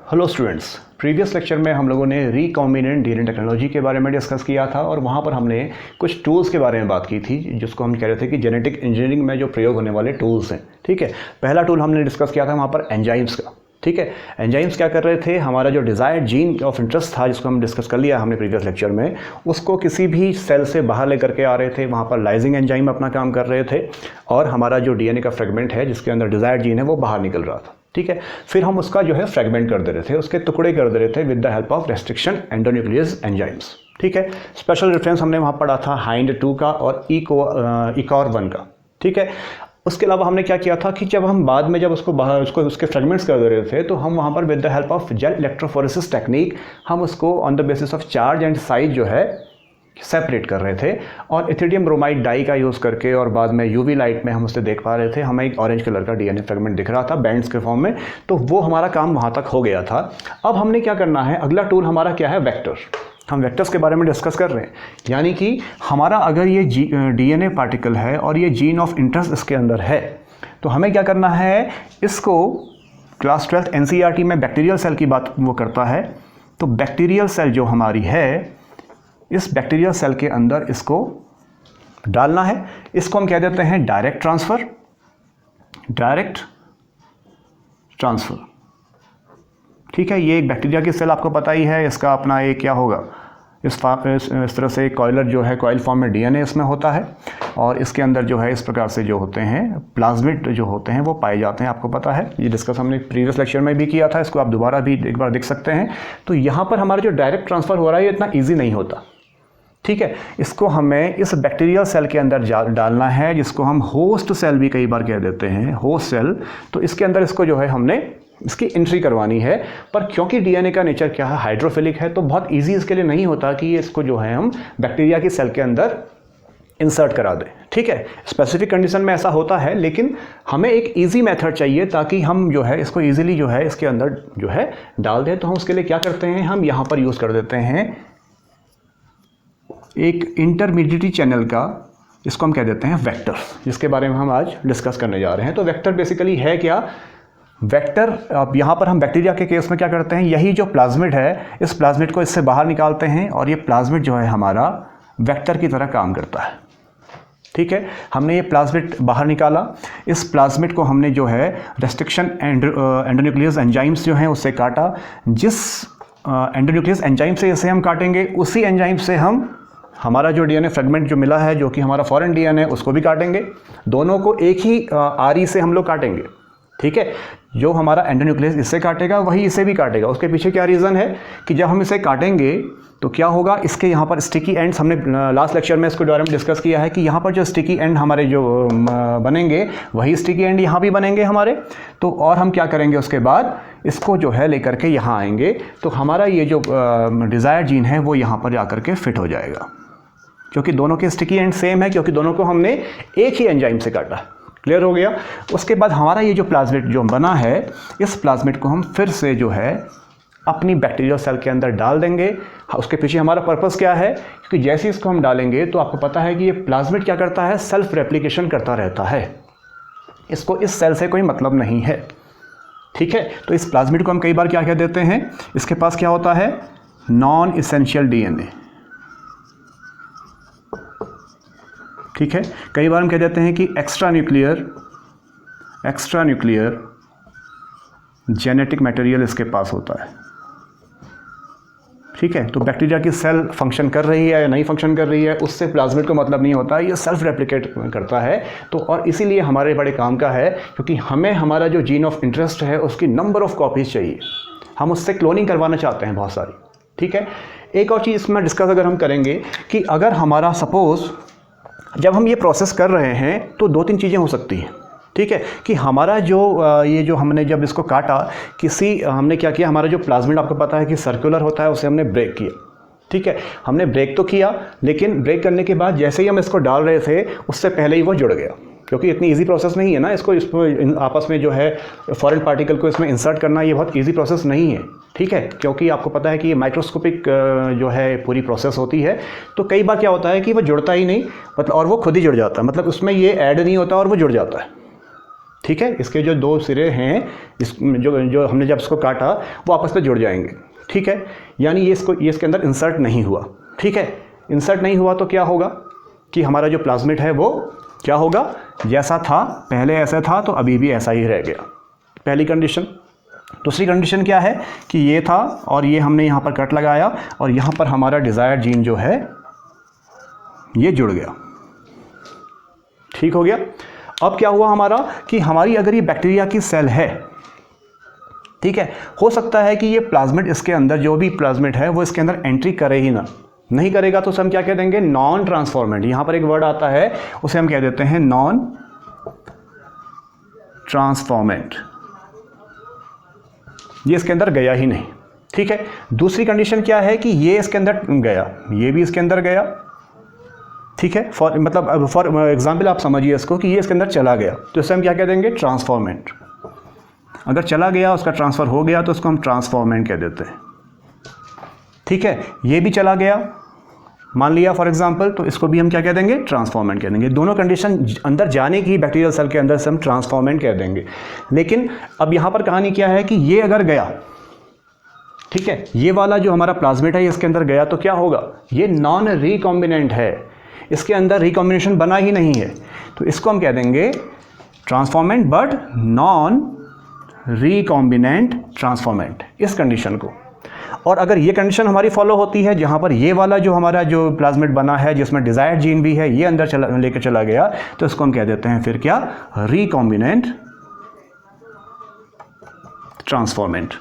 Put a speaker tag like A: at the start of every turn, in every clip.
A: Hello students, previous lecture में हम लोगों ने रिकॉम्बिनेंट डीएनए टेक्नोलॉजी के बारे में डिस्कस किया था और वहाँ पर हमने कुछ टूल्स के बारे में बात की थी जिसको हम कह रहे थे कि जेनेटिक इंजीनियरिंग में जो प्रयोग होने वाले टूल्स हैं। ठीक है, पहला टूल हमने डिस्कस किया था वहाँ पर एंजाइम्स का। ठीक है, एंजाइम्स क्या कर रहे थे, हमारा जो डिज़ायर्ड जीन ऑफ इंटरेस्ट था जिसको हम डिस्कस कर लिया हमने प्रीवियस लेक्चर में, उसको किसी भी सेल से बाहर लेकर के आ रहे थे। वहाँ पर लाइजिंग एंजाइम अपना काम कर रहे थे और हमारा जो डीएनए का फ्रेगमेंट है जिसके अंदर डिज़ायर्ड जीन है वो बाहर निकल रहा था। ठीक है, फिर हम उसका जो है फ्रेगमेंट कर दे रहे थे, उसके टुकड़े कर दे रहे थे with the help of restriction endonuclease enzymes. ठीक है, स्पेशल रेफरेंस हमने वहाँ पढ़ा था हाइंड 2 का और इकोर 1 का। ठीक है, उसके अलावा हमने क्या किया था कि जब हम बाद में जब उसको बाहर उसके फ्रेगमेंट्स कर दे रहे थे तो हम वहाँ पर with the help of gel electrophoresis technique हम उसको on the basis of charge and size जो है सेपरेट कर रहे थे और इथिडियम ब्रोमाइड डाई का यूज़ करके और बाद में यूवी लाइट में हम उसे देख पा रहे थे। हमें एक ऑरेंज कलर का डीएनए फ्रेगमेंट दिख रहा था बैंड्स के फॉर्म में, तो वो हमारा काम वहाँ तक हो गया था। अब हमने क्या करना है, अगला टूल हमारा क्या है, वेक्टर। हम वेक्टर्स के बारे में डिस्कस कर रहे हैं, यानी कि हमारा अगर ये डीएनए पार्टिकल है और ये जीन ऑफ इंटरेस्ट इसके अंदर है तो हमें क्या करना है, इसको क्लास 12 एनसीईआरटी में बैक्टीरियल सेल की बात वो करता है। तो बैक्टीरियल सेल जो हमारी है, इस बैक्टीरियल सेल के अंदर इसको डालना है। इसको हम कह देते हैं डायरेक्ट ट्रांसफ़र। ठीक है, ये एक बैक्टीरिया की सेल आपको पता ही है, इसका अपना एक क्या होगा, इस तरह से कॉइलर जो है कॉइल फॉर्म में डीएनए इसमें होता है और इसके अंदर जो है इस प्रकार से जो होते हैं प्लाज्मिड जो होते हैं वो पाए जाते हैं। आपको पता है, ये डिस्कस हमने प्रीवियस लेक्चर में भी किया था, इसको आप दोबारा भी एक बार देख सकते हैं। तो यहाँ पर हमारा जो डायरेक्ट ट्रांसफ़र हो रहा है ये इतना ईजी नहीं होता। ठीक है, इसको हमें इस बैक्टीरियल सेल के अंदर डालना है जिसको हम होस्ट सेल भी कई बार कह देते हैं, होस्ट सेल। तो इसके अंदर इसको जो है हमने इसकी एंट्री करवानी है, पर क्योंकि डीएनए का नेचर क्या है, हाइड्रोफिलिक है, तो बहुत इजी इसके लिए नहीं होता कि इसको जो है हम बैक्टीरिया की सेल के अंदर इंसर्ट करा दें। ठीक है, स्पेसिफिक कंडीशन में ऐसा होता है, लेकिन हमें एक इजी मेथड चाहिए ताकि हम जो है इसको इजीली जो है इसके अंदर जो है डाल दें। तो हम उसके लिए क्या करते हैं, हम यहाँ पर यूज़ कर देते हैं एक इंटरमीडिएट चैनल का, इसको हम कह देते हैं वेक्टर, जिसके बारे में हम आज डिस्कस करने जा रहे हैं। तो वेक्टर बेसिकली है क्या, वेक्टर अब यहाँ पर हम बैक्टीरिया के केस में क्या करते हैं, यही जो प्लाज्मिड है इस प्लाज्मिड को इससे बाहर निकालते हैं और ये प्लाज्मिड जो है हमारा वेक्टर की तरह काम करता है। ठीक है, हमने ये प्लाज्मिड बाहर निकाला, इस प्लाज्मिड को हमने जो है रेस्ट्रिक्शन एंडोन्यूक्लियस एंजाइम्स जो हैं उससे काटा। जिस एंडोन्यूक्लियस एंजाइम से इसे हम काटेंगे उसी एंजाइम से हम हमारा जो डीएनए फ्रेगमेंट जो मिला है जो कि हमारा फॉरेन डीएनए उसको भी काटेंगे। दोनों को एक ही आरी से हम लोग काटेंगे। ठीक है, जो हमारा एंडोन्यूक्लियस इससे काटेगा वही इसे भी काटेगा। उसके पीछे क्या रीज़न है कि जब हम इसे काटेंगे तो क्या होगा, इसके यहाँ पर स्टिकी एंड्स, हमने लास्ट लेक्चर में इसको बारे में डिस्कस किया है कि यहाँ पर जो स्टिकी एंड हमारे जो बनेंगे वही स्टिकी एंड यहाँ भी बनेंगे हमारे। तो और हम क्या करेंगे, उसके बाद इसको जो है लेकर के यहाँ आएंगे तो हमारा ये जो डिज़ायर्ड जीन है वो यहाँ पर जाकर के फिट हो जाएगा, क्योंकि दोनों के स्टिकी एंड सेम है, क्योंकि दोनों को हमने एक ही एंजाइम से काटा। क्लियर हो गया। उसके बाद हमारा ये जो प्लाज्मिड जो बना है, इस प्लाज्मिड को हम फिर से जो है अपनी बैक्टीरियल सेल के अंदर डाल देंगे। उसके पीछे हमारा पर्पस क्या है, क्योंकि जैसे इसको हम डालेंगे तो आपको पता है कि ये प्लाज्मिड क्या करता है, सेल्फ रेप्लिकेशन करता रहता है। इसको इस सेल से कोई मतलब नहीं है। ठीक है, तो इस प्लाज्मिड को हम कई बार क्या कह देते हैं, इसके पास क्या होता है, नॉन इसेंशियल डीएनए। ठीक है, कई बार हम कह देते हैं कि एक्स्ट्रा न्यूक्लियर जेनेटिक मटेरियल इसके पास होता है। ठीक है, तो बैक्टीरिया की सेल फंक्शन कर रही है या नहीं फंक्शन कर रही है उससे प्लाज्मिड को मतलब नहीं होता, ये सेल्फ रेप्लिकेट करता है। तो और इसीलिए हमारे बड़े काम का है, क्योंकि हमें हमारा जो जीन ऑफ इंटरेस्ट है उसकी नंबर ऑफ कॉपीज़ चाहिए, हम उससे क्लोनिंग करवाना चाहते हैं बहुत सारी। ठीक है, एक और चीज़ इसमें डिस्कस अगर हम करेंगे कि अगर हमारा सपोज़ जब हम ये प्रोसेस कर रहे हैं तो 2-3 चीज़ें हो सकती हैं। ठीक है, कि हमारा जो ये जो हमने जब इसको काटा, हमने क्या किया, हमारा जो प्लाज्मिड आपको पता है कि सर्कुलर होता है, उसे हमने ब्रेक किया। ठीक है, हमने ब्रेक तो किया, लेकिन ब्रेक करने के बाद जैसे ही हम इसको डाल रहे थे उससे पहले ही वो जुड़ गया, क्योंकि इतनी इजी प्रोसेस नहीं है ना इसको आपस में जो है फॉरेन पार्टिकल को इसमें इंसर्ट करना, ये बहुत इजी प्रोसेस नहीं है। ठीक है, क्योंकि आपको पता है कि ये माइक्रोस्कोपिक जो है पूरी प्रोसेस होती है। तो कई बार क्या होता है कि वो जुड़ता ही नहीं, मतलब और वो खुद ही जुड़ जाता है, मतलब उसमें ये ऐड नहीं होता और वो जुड़ जाता है। ठीक है, इसके जो दो सिरे हैं इस जो हमने जब इसको काटा वो आपस में जुड़ जाएंगे, ठीक है, यानी ये इसके अंदर इंसर्ट नहीं हुआ, ठीक है। इंसर्ट नहीं हुआ तो क्या होगा कि हमारा जो प्लाज्मिड है वो क्या होगा, जैसा था पहले ऐसा था तो अभी भी ऐसा ही रह गया, पहली कंडीशन। दूसरी कंडीशन क्या है कि ये था और ये हमने यहाँ पर कट लगाया और यहाँ पर हमारा डिज़ायर्ड जीन जो है ये जुड़ गया, ठीक हो गया। अब क्या हुआ हमारा कि हमारी अगर ये बैक्टीरिया की सेल है, ठीक है, हो सकता है कि ये प्लाज्मिड इसके अंदर जो भी प्लाज्मिड है वो इसके अंदर एंट्री करे ही ना, नहीं करेगा तो हम क्या कह देंगे, नॉन ट्रांसफॉर्मेंट। यहाँ पर एक वर्ड आता है उसे हम कह देते हैं नॉन ट्रांसफॉर्मेंट, ये इसके अंदर गया ही नहीं, ठीक है। दूसरी कंडीशन क्या है कि ये इसके अंदर गया, ये भी इसके अंदर गया, ठीक है। फॉर एग्जाम्पल आप समझिए इसको कि ये इसके अंदर चला गया तो इसे हम क्या कह देंगे, ट्रांसफॉर्मेंट। अगर चला गया उसका ट्रांसफ़र हो गया तो उसको हम ट्रांसफॉर्मेंट कह देते हैं, ठीक है। ये भी चला गया मान लिया फॉर एग्जांपल, तो इसको भी हम क्या कह देंगे, ट्रांसफॉर्मेंट कह देंगे। दोनों कंडीशन अंदर जाने की बैक्टीरियल सेल के अंदर से हम ट्रांसफॉर्मेंट कह देंगे। लेकिन अब यहाँ पर कहानी क्या है कि ये अगर गया, ठीक है, ये वाला जो हमारा प्लाज्मिड है इसके अंदर गया तो क्या होगा, ये नॉन रिकॉम्बिनेंट है, इसके अंदर रिकॉम्बिनेशन बना ही नहीं है, तो इसको हम कह देंगे transformant but non recombinant transformant, इस कंडीशन को। और अगर ये कंडीशन हमारी फॉलो होती है जहाँ पर ये वाला जो हमारा जो प्लाज्मिड बना है जिसमें डिज़ायर्ड जीन भी है ये अंदर लेकर चला गया तो इसको हम कह देते हैं फिर क्या, रिकॉम्बिनेंट ट्रांसफॉर्मेंट।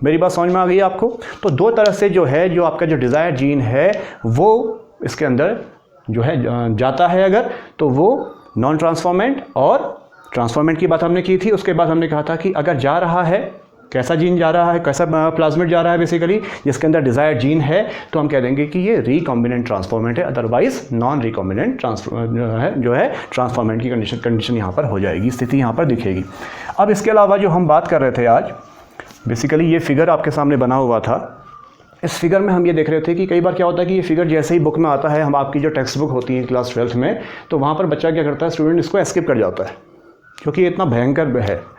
A: मेरी बात समझ में आ गई आपको। तो दो तरह से जो है जो आपका जो डिज़ायर्ड जीन है वो इसके अंदर जो है जाता है अगर, तो वो नॉन ट्रांसफॉर्मेंट और ट्रांसफॉर्मेंट की बात हमने की थी। उसके बाद हमने कहा था कि अगर जा रहा है, कैसा जीन जा रहा है, कैसा प्लाज्मिड जा रहा है बेसिकली जिसके अंदर डिज़ायर्ड जीन है, तो हम कह देंगे कि ये रिकॉम्बिनेंट ट्रांसफॉर्मेंट है, अदरवाइज नॉन रिकॉम्बिनेंट जो है ट्रांसफॉर्मेंट की कंडीशन यहाँ पर हो जाएगी, स्थिति यहाँ पर दिखेगी। अब इसके अलावा जो हम बात कर रहे थे आज, बेसिकली ये फिगर आपके सामने बना हुआ था। इस फिगर में हम ये देख रहे थे कि कई बार क्या होता है कि ये फिगर जैसे ही बुक में आता है, हम आपकी जो टेक्स्ट बुक होती है क्लास 12th में, तो वहाँ पर बच्चा क्या करता है, स्टूडेंट इसको एस्किप कर जाता है क्योंकि ये इतना भयंकर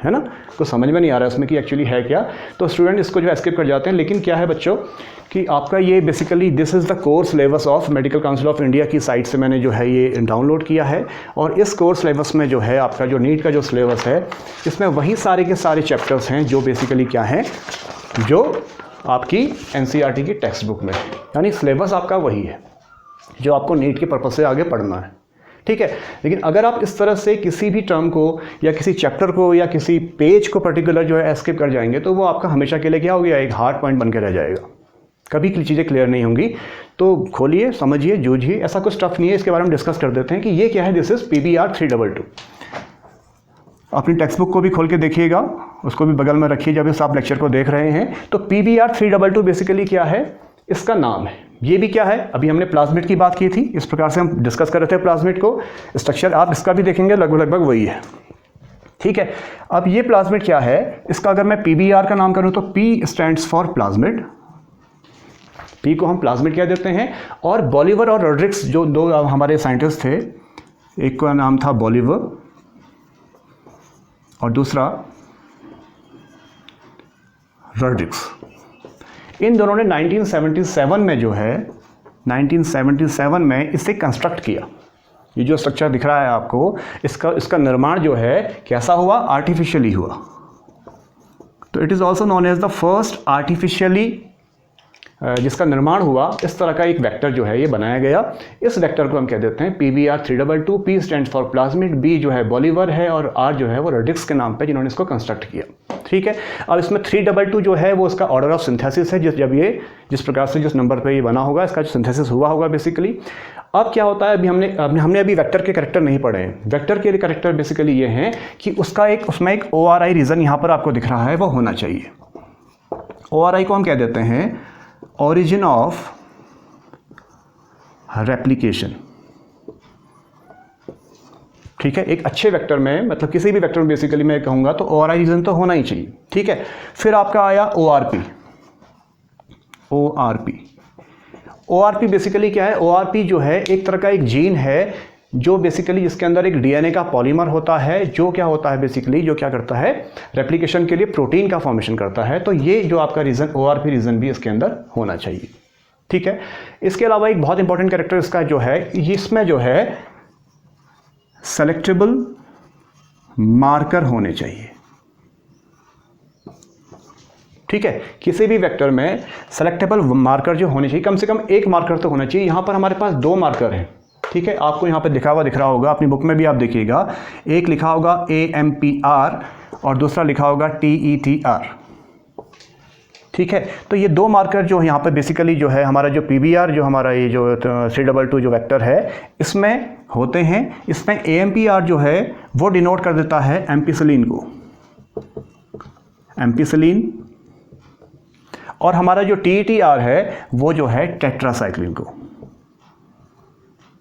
A: है ना, कुछ समझ में नहीं आ रहा है इसमें कि एक्चुअली है क्या, तो स्टूडेंट इसको जो एस्किप कर जाते हैं। लेकिन क्या है बच्चों कि आपका ये basically this is the course syllabus of medical council of India की साइट से मैंने जो है ये डाउनलोड किया है, और इस कोर्स सिलेबस में जो है आपका जो नीट का जो सिलेबस है इसमें वही सारे के सारे चैप्टर्स हैं जो बेसिकली क्या हैं, जो आपकी NCERT की टेक्स्ट बुक में, यानी सिलेबस आपका वही है जो आपको नीट के पर्पज़ से आगे पढ़ना है, ठीक है। लेकिन अगर आप इस तरह से किसी भी टर्म को या किसी चैप्टर को या किसी पेज को पर्टिकुलर जो है स्किप कर जाएंगे तो वो आपका हमेशा के लिए क्या हो गया, एक हार्ड पॉइंट बन के रह जाएगा, कभी चीज़ें क्लियर नहीं होंगी। तो खोलिए, समझिए, जूझिए, ऐसा कुछ टफ नहीं है, इसके बारे में डिस्कस कर देते हैं कि ये क्या है। This is PBR 322। अपनी टेक्स्ट बुक को भी खोल के देखिएगा, उसको भी बगल में रखिए जब इस आप लेक्चर को देख रहे हैं। तो PBR 322 बेसिकली क्या है, इसका नाम है। ये भी क्या है, अभी हमने प्लाज्मिड की बात की थी, इस प्रकार से हम डिस्कस कर रहे थे प्लाज्मिड को, स्ट्रक्चर आप इसका भी देखेंगे लगभग वही है, ठीक है। अब ये प्लाज्मिड क्या है, इसका अगर मैं PBR का नाम करूं तो P stands for plasmid, P को हम प्लाज्मिड कह देते हैं। और बॉलिवर और रोड्रिक्स जो दो हमारे साइंटिस्ट थे, एक का नाम था बॉलिवर और दूसरा रोड्रिक्स, इन दोनों ने 1977 में जो है 1977 में इसे कंस्ट्रक्ट किया। ये जो स्ट्रक्चर दिख रहा है आपको, इसका निर्माण जो है कैसा हुआ, आर्टिफिशियली हुआ। तो it is also known as the first artificially जिसका निर्माण हुआ, इस तरह का एक वेक्टर जो है ये बनाया गया। इस वेक्टर को हम कह देते हैं PBR 322। P stands for plasmid, B जो है बॉलिवर है और R जो है वो रोड्रिक्स के नाम पे जिन्होंने इसको कंस्ट्रक्ट किया, ठीक है। अब इसमें 322 जो है वो इसका ऑर्डर ऑफ सिंथेसिस है, जब ये जिस प्रकार से जिस नंबर पे ये बना होगा इसका जो सिंथेसिस हुआ होगा बेसिकली। अब क्या होता है, हमने अभी वेक्टर के कैरेक्टर नहीं पढ़े हैं। वेक्टर के कैरेक्टर बेसिकली ये हैं कि उसमें एक ORI रीजन यहाँ पर आपको दिख रहा है वो होना चाहिए। ORI को हम कह देते हैं origin of replication, ठीक है। एक अच्छे वेक्टर में, मतलब किसी भी वेक्टर में बेसिकली मैं कहूंगा तो ORI रीजन तो होना ही चाहिए, ठीक है। फिर आपका आया ORP बेसिकली क्या है, ORP जो है एक तरह का एक जीन है जो बेसिकली इसके अंदर एक डीएनए का पॉलीमर होता है, जो क्या होता है बेसिकली, जो क्या करता है, रेप्लिकेशन के लिए प्रोटीन का फॉर्मेशन करता है। तो ये जो आपका रीजन, ORP रीजन भी इसके अंदर होना चाहिए, ठीक है। इसके अलावा एक बहुत इंपॉर्टेंट कैरेक्टर इसका जो है, इसमें जो है सेलेक्टेबल मार्कर होने चाहिए, ठीक है। किसी भी वेक्टर में सेलेक्टेबल मार्कर जो होने चाहिए, कम से कम एक मार्कर तो होना चाहिए। यहाँ पर हमारे पास 2 मार्कर हैं, ठीक है। आपको यहाँ पर दिख रहा होगा, अपनी बुक में भी आप देखिएगा, एक लिखा होगा AMPR और दूसरा लिखा होगा TETR, ठीक है। तो ये 2 मार्कर जो यहाँ पर बेसिकली जो है हमारा जो PBR, जो हमारा ये जो 322 जो वेक्टर है, इसमें होते हैं। इसमें AMPR जो है वो डिनोट कर देता है एम्पिसिलिन को, एम्पिसिलिन, और हमारा जो TETR है वो जो है टेट्रासाइक्लिन को,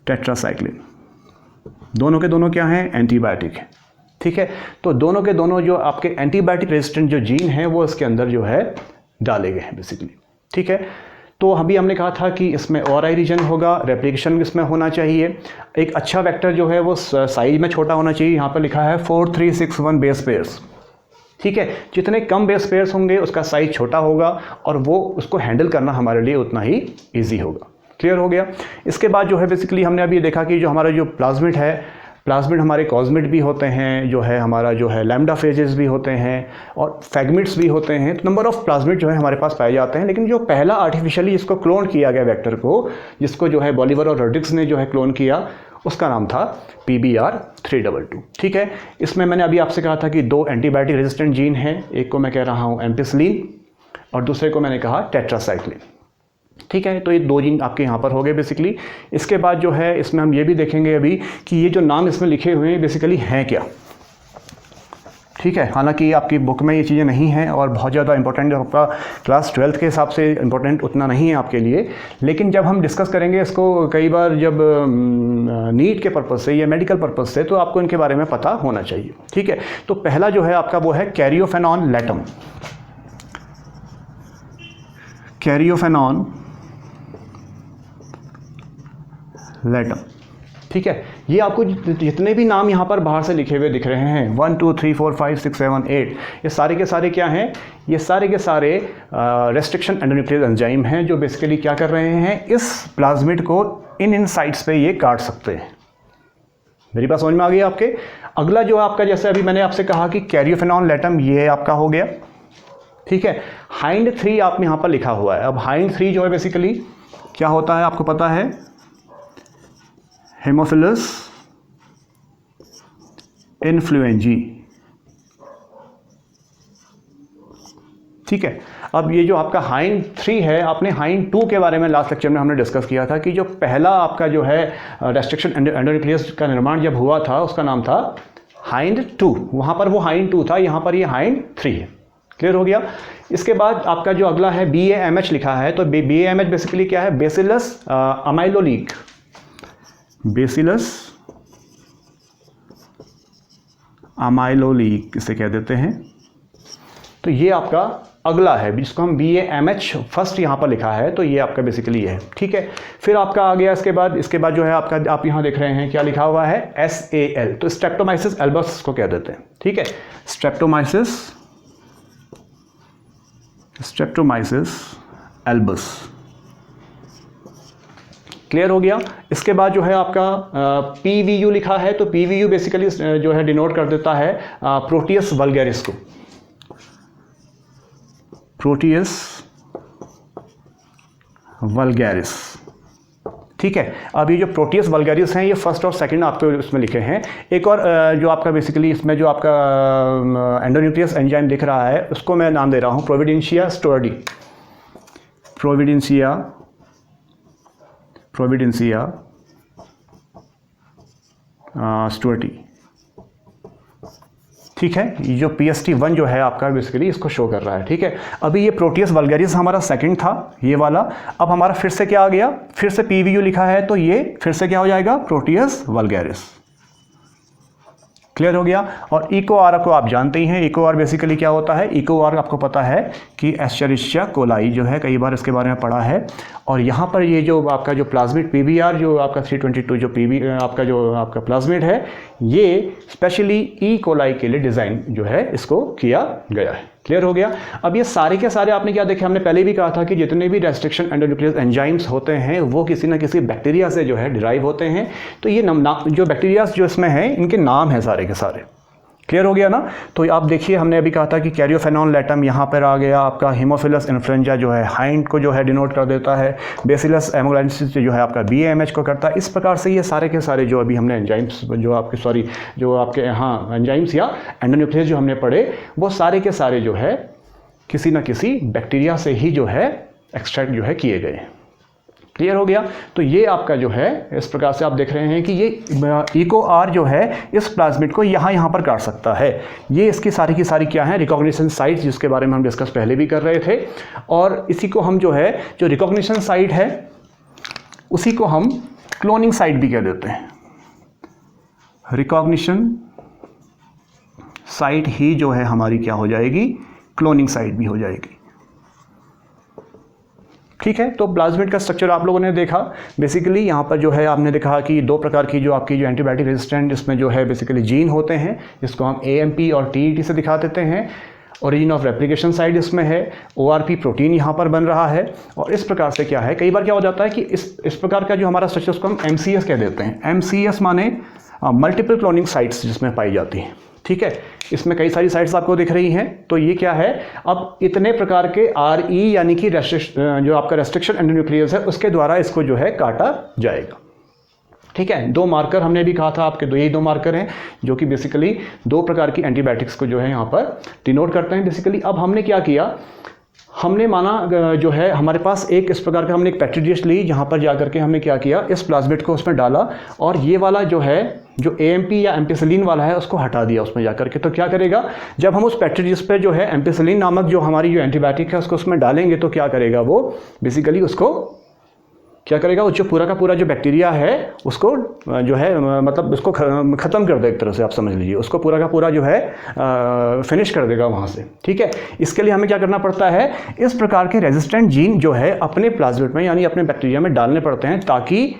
A: टेट्रासाइक्लिन। दोनों के दोनों क्या हैं, एंटीबायोटिक है, ठीक है। तो दोनों के दोनों जो आपके एंटीबायोटिक रेजिस्टेंट जो जीन हैं वो इसके अंदर जो है डाले गए हैं बेसिकली, ठीक है। तो अभी हमने कहा था कि इसमें ORI रीजन होगा, रेप्लिकेशन इसमें होना चाहिए। एक अच्छा वेक्टर जो है वो साइज में छोटा होना चाहिए। यहाँ पर लिखा है 4361 बेस पेयर्स, ठीक है। जितने कम बेस पेयर्स होंगे उसका साइज छोटा होगा और वो उसको हैंडल करना हमारे लिए उतना ही ईजी होगा। क्लियर हो गया। इसके बाद जो है बेसिकली हमने अभी देखा कि जो हमारा जो प्लाज्मिड है, प्लाज्मिड हमारे कॉस्मिड भी होते हैं, जो है हमारा जो है लैम्डा फेजेस भी होते हैं और फैगमिट्स भी होते हैं। तो नंबर ऑफ प्लाज्मिड जो है हमारे पास पाए जाते हैं। लेकिन जो पहला आर्टिफिशियली जिसको क्लोन किया गया वेक्टर को, जिसको जो है बॉलिवर और रोड्रिग्स ने जो है क्लोन किया, उसका नाम था PBR 322, ठीक है। इसमें मैंने अभी आपसे कहा था कि 2 एंटीबायोटिक रेजिस्टेंट जीन हैं, एक को मैं कह रहा हूँ एम्पिसिलिन और दूसरे को मैंने कहा टेट्रासाइक्लिन, ठीक है। तो ये 2 जीन आपके यहाँ पर हो गए बेसिकली। इसके बाद जो है इसमें हम ये भी देखेंगे अभी कि ये जो नाम इसमें लिखे हुए हैं बेसिकली हैं क्या, ठीक है। हालांकि आपकी बुक में ये चीज़ें नहीं हैं और बहुत ज़्यादा इंपॉर्टेंट, आपका क्लास 12th के हिसाब से इंपॉर्टेंट उतना नहीं है आपके लिए। लेकिन जब हम डिस्कस करेंगे इसको कई बार, जब नीट के पर्पज़ से या मेडिकल पर्पज़ से, तो आपको इनके बारे में पता होना चाहिए, ठीक है। तो पहला जो है आपका वो है कैरियोफेनॉन लैटम, कैरियोफेनॉन लैटम, ठीक है। ये आपको जितने भी नाम यहाँ पर बाहर से लिखे हुए दिख रहे हैं, 1 2 3 4 5 6 7 8, ये सारे के सारे क्या हैं, ये सारे के सारे रेस्ट्रिक्शन एंडोन्यूक्लियस एंजाइम हैं जो बेसिकली क्या कर रहे हैं, इस प्लाज्मिड को इन साइट्स पे ये काट सकते हैं। मेरी बात समझ में आ गई आपके। अगला जो आपका, जैसे अभी मैंने आपसे कहा कि कैरियोफेनॉन लैटम, ये आपका हो गया, ठीक है। हाइंड 3 आप यहाँ पर लिखा हुआ है। अब हाइंड 3 जो है बेसिकली क्या होता है आपको पता है, हेमोफिलस इन्फ्लुएंजी, ठीक है। अब ये जो आपका हाइंड 3 है, आपने हाइंड 2 के बारे में लास्ट लेक्चर में हमने डिस्कस किया था कि जो पहला आपका जो है रेस्ट्रिक्शन एंडोन्यूक्लियस का निर्माण जब हुआ था उसका नाम था हाइंड 2। वहाँ पर वो हाइंड 2 था, यहाँ पर ये हाइंड 3 है। क्लियर हो गया। इसके बाद आपका जो अगला है BAMH लिखा है, तो BAMH बेसिकली क्या है, बेसिलस अमाइलोलीक, बेसिलस अमाइलोलीक इसे कह देते हैं। तो ये आपका अगला है जिसको हम BAMH फर्स्ट यहाँ पर लिखा है, तो ये आपका बेसिकली ये है, ठीक है। फिर आपका आ गया इसके बाद जो है आपका, आप यहाँ देख रहे हैं क्या लिखा हुआ है, SAL, तो स्ट्रेप्टोमाइसिस एल्बस को कह देते हैं, ठीक है। स्ट्रेप्टोमाइसिस एल्बस, क्लियर हो गया। इसके बाद जो है आपका PVU लिखा है, तो PVU बेसिकली जो है डिनोट कर देता है प्रोटियस वल्गैरिस को, प्रोटियस वल्गैरिस, ठीक है। अब ये जो प्रोटियस वल्गैरिस हैं ये फर्स्ट और सेकंड आपको इसमें लिखे हैं। एक और जो आपका बेसिकली इसमें जो आपका एंडोन्यूक्लियस एंजाइम दिख रहा है उसको मैं नाम दे रहा हूँ प्रोविडेंशिया स्टुअर्टी, प्रोविडेंशिया स्टुअर्टी, ठीक है। ये जो PST1 जो है आपका बेसिकली इसको शो कर रहा है, ठीक है। अभी ये प्रोटियस वल्गैरिस हमारा सेकंड था ये वाला। अब हमारा फिर से क्या आ गया, फिर से PVU लिखा है, तो ये फिर से क्या हो जाएगा, प्रोटियस वल्गैरिस, क्लियर हो गया। और इको आर को आप जानते ही हैं, इको आर बेसिकली क्या होता है, इको आर आपको पता है कि एस्चरिशिया कोलाई जो है, कई बार इसके बारे में पढ़ा है। और यहाँ पर ये जो आपका जो प्लाज्मिड पीबीआर जो आपका 322 जो आपका प्लाज्मिड है, ये स्पेशली ई कोलाई के लिए डिज़ाइन जो है इसको किया गया है। क्लियर हो गया। अब ये सारे के सारे आपने क्या देखे, हमने पहले भी कहा था कि जितने भी रेस्ट्रिक्शन एंडोन्यूक्लियस एंजाइम्स होते हैं वो किसी ना किसी बैक्टीरिया से जो है डिराइव होते हैं। तो ये जो बैक्टीरिया जो इसमें हैं इनके नाम हैं सारे के सारे। क्लियर हो गया ना। तो आप देखिए, हमने अभी कहा था कि कैरियोफेनॉन लैटम यहाँ पर आ गया आपका, हीमोफिलस इन्फ्लुएंजा जो है हाइंड को जो है डिनोट कर देता है, बेसिलस एमोग्लाइसिस जो है आपका BAMH को करता है। इस प्रकार से ये सारे के सारे जो अभी हमने एंजाइम्स जो आपके एंजाइम्स या एंडोन्यूक्लियस जो हमने पढ़े, वो सारे के सारे जो है किसी न किसी बैक्टीरिया से ही जो है एक्सट्रैक्ट जो है किए गए। क्लियर हो गया। तो ये आपका जो है इस प्रकार से आप देख रहे हैं कि ये इको आर जो है इस प्लाज्मिड को यहाँ पर काट सकता है। ये इसकी सारी की सारी क्या है, रिकॉग्निशन साइट्स, जिसके बारे में हम डिस्कस पहले भी कर रहे थे। और इसी को हम जो है जो रिकॉग्निशन साइट है उसी को हम क्लोनिंग साइट भी कह देते हैं। रिकॉग्निशन साइट ही जो है हमारी क्या हो जाएगी, क्लोनिंग साइट भी हो जाएगी। ठीक है। तो प्लाज्मिड का स्ट्रक्चर आप लोगों ने देखा। बेसिकली यहाँ पर जो है आपने देखा कि दो प्रकार की जो आपकी जो एंटीबायोटिक रेजिस्टेंट इसमें जो है बेसिकली जीन होते हैं, जिसको हम AMP और TET से दिखा देते हैं। ओरिजिन ऑफ रेप्लिकेशन साइट इसमें है, ORP प्रोटीन यहाँ पर बन रहा है। और इस प्रकार से क्या है, कई बार क्या हो जाता है कि इस प्रकार का जो हमारा स्ट्रक्चर उसको हम MCS कह देते हैं। MCS माने मल्टीपल क्लोनिंग साइट्स जिसमें पाई जाती हैं। ठीक है। इसमें कई सारी साइट्स आपको दिख रही हैं। तो ये क्या है, अब इतने प्रकार के RE यानी कि जो आपका रेस्ट्रिक्शन एंडोन्यूक्लियस है उसके द्वारा इसको जो है काटा जाएगा। ठीक है। दो मार्कर हमने भी कहा था आपके, यही दो मार्कर हैं जो कि बेसिकली दो प्रकार की एंटीबायोटिक्स को जो है यहाँ पर डिनोट करते हैं बेसिकली। अब हमने क्या किया, हमने माना जो है हमारे पास एक इस प्रकार का हमने एक पेट्री डिश ली, जहाँ पर जाकर के हमने क्या किया, इस प्लाज्मिड को उसमें डाला और ये वाला जो है जो AMP या एम्पिसिलिन वाला है उसको हटा दिया उसमें जाकर के। तो क्या करेगा, जब हम उस पेट्री डिश पे जो है एम्पिसिलिन नामक जो हमारी जो एंटीबायोटिक है उसको उसमें डालेंगे तो क्या करेगा, वो बेसिकली उसको क्या करेगा, वो जो पूरा का पूरा जो बैक्टीरिया है उसको जो है मतलब उसको ख़त्म कर दे, एक तरह से आप समझ लीजिए, उसको पूरा का पूरा जो है फिनिश कर देगा वहाँ से। ठीक है। इसके लिए हमें क्या करना पड़ता है, इस प्रकार के रेजिस्टेंट जीन जो है अपने प्लाज्मिड में यानी अपने बैक्टीरिया में डालने पड़ते हैं, ताकि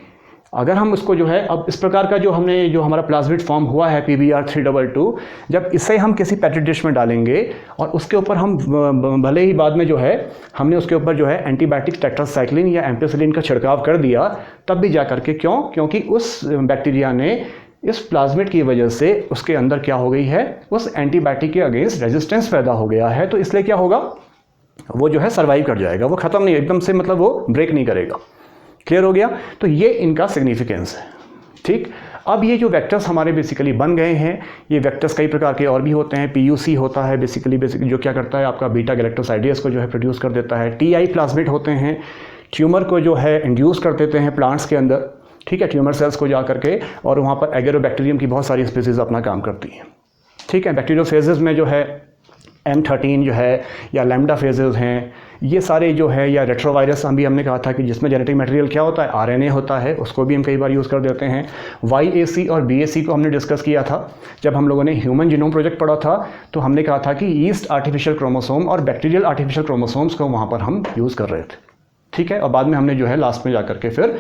A: अगर हम उसको जो है अब इस प्रकार का जो हमारा प्लाज्मिड फॉर्म हुआ है PBr322, जब इसे हम किसी पेट्री डिश में डालेंगे और उसके ऊपर हम भले ही बाद में जो है हमने उसके ऊपर जो है एंटीबायोटिक टेट्रासाइक्लिन या एम्पिसिलिन का छिड़काव कर दिया, तब भी जा करके क्योंकि उस बैक्टीरिया ने इस प्लाज्मिड की वजह से उसके अंदर क्या हो गई है, उस एंटीबायोटिक के अगेंस्ट रेजिस्टेंस पैदा हो गया है। तो इसलिए क्या होगा, वो जो है सर्वाइव कर जाएगा, वो ख़त्म नहीं एकदम से, मतलब वो ब्रेक नहीं करेगा। क्लियर हो गया। तो ये इनका सिग्निफिकेंस है। ठीक। अब ये जो वेक्टर्स हमारे बेसिकली बन गए हैं, ये वेक्टर्स कई प्रकार के और भी होते हैं। PUC होता है बेसिकली जो क्या करता है, आपका बीटा गैलेक्टोसाइडेस को जो है प्रोड्यूस कर देता है। TI प्लाज्मिड होते हैं, ट्यूमर को जो है इंड्यूस कर देते हैं प्लांट्स के अंदर। ठीक है। ट्यूमर सेल्स को जा करके, और वहाँ पर एगेरोबैक्टीरियम की बहुत सारी स्पीसीज अपना काम करती हैं। ठीक है। बैक्टीरियोफेजेस में जो है M13 जो है या लैम्डा फेजेस हैं, ये सारे जो है, या रेट्रोवायरस हमने कहा था कि जिसमें जेनेटिक मटेरियल क्या होता है, RNA होता है, उसको भी हम कई बार यूज़ कर देते हैं। YAC और BAC को हमने डिस्कस किया था जब हम लोगों ने ह्यूमन जीनोम प्रोजेक्ट पढ़ा था। तो हमने कहा था कि ईस्ट आर्टिफिशियल क्रोमोसोम और बैक्टीरियल आर्टिफिशियल क्रोमोसोम्स को वहाँ पर हम यूज़ कर रहे थे। ठीक है। और बाद में हमने जो है लास्ट में जाकर के फिर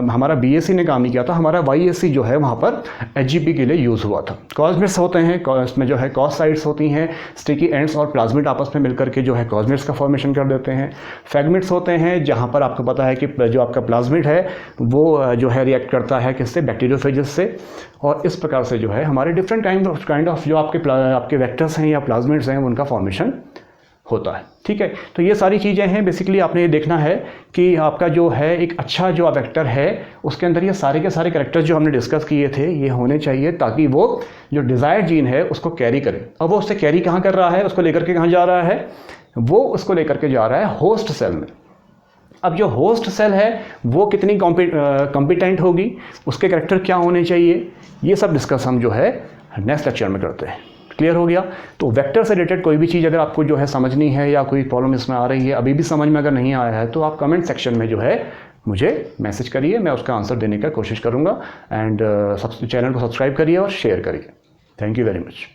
A: हमारा BAC ने काम नहीं किया था, हमारा YAC जो है वहाँ पर HGP के लिए यूज़ हुआ था। कॉस्मिड्स होते हैं, इसमें जो है कॉस साइट्स होती हैं, स्टिकी एंड्स और प्लाज्मिड आपस में मिलकर के जो है कॉस्मिड्स का फॉर्मेशन कर देते हैं। फ्रैगमेंट्स होते हैं, जहाँ पर आपको पता है कि जो आपका प्लाज्मिड है वो जो है रिएक्ट करता है किससे, बैक्टीरियोफेजेस से। और इस प्रकार से जो है हमारे डिफरेंट काइंड ऑफ जो आपके वेक्टर्स हैं या प्लाज्मिड्स हैं उनका फॉर्मेशन होता है। ठीक है। तो ये सारी चीज़ें हैं। बेसिकली आपने ये देखना है कि आपका जो है एक अच्छा जो वेक्टर है उसके अंदर ये सारे के सारे कैरेक्टर्स जो हमने डिस्कस किए थे ये होने चाहिए, ताकि वो जो डिज़ायर्ड जीन है उसको कैरी करे। अब वो उससे कैरी कहाँ कर रहा है, उसको लेकर के कहाँ जा रहा है, वो उसको लेकर के जा रहा है होस्ट सेल में। अब जो होस्ट सेल है वो कितनी कॉम्पिटेंट होगी, उसके कैरेक्टर क्या होने चाहिए, ये सब डिस्कस हम जो है नेक्स्ट लेक्चर में करते हैं। क्लियर हो गया। तो वेक्टर से रिलेटेड कोई भी चीज़ अगर आपको जो है समझनी है या कोई प्रॉब्लम इसमें आ रही है, अभी भी समझ में अगर नहीं आया है, तो आप कमेंट सेक्शन में जो है मुझे मैसेज करिए, मैं उसका आंसर देने का कोशिश करूँगा। एंड चैनल को सब्सक्राइब करिए और शेयर करिए। Thank you very much.